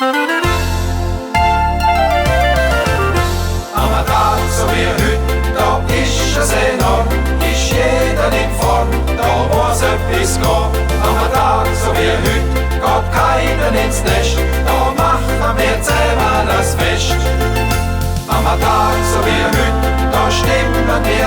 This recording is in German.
Am Tag so wie heut, da ist es enorm, ist jeder in Form, da muss etwas gehen. Am Tag so wie heut, geht keiner ins Nest, da machen wir zusammen das Fest. Am Tag so wie heut, da stimmen wir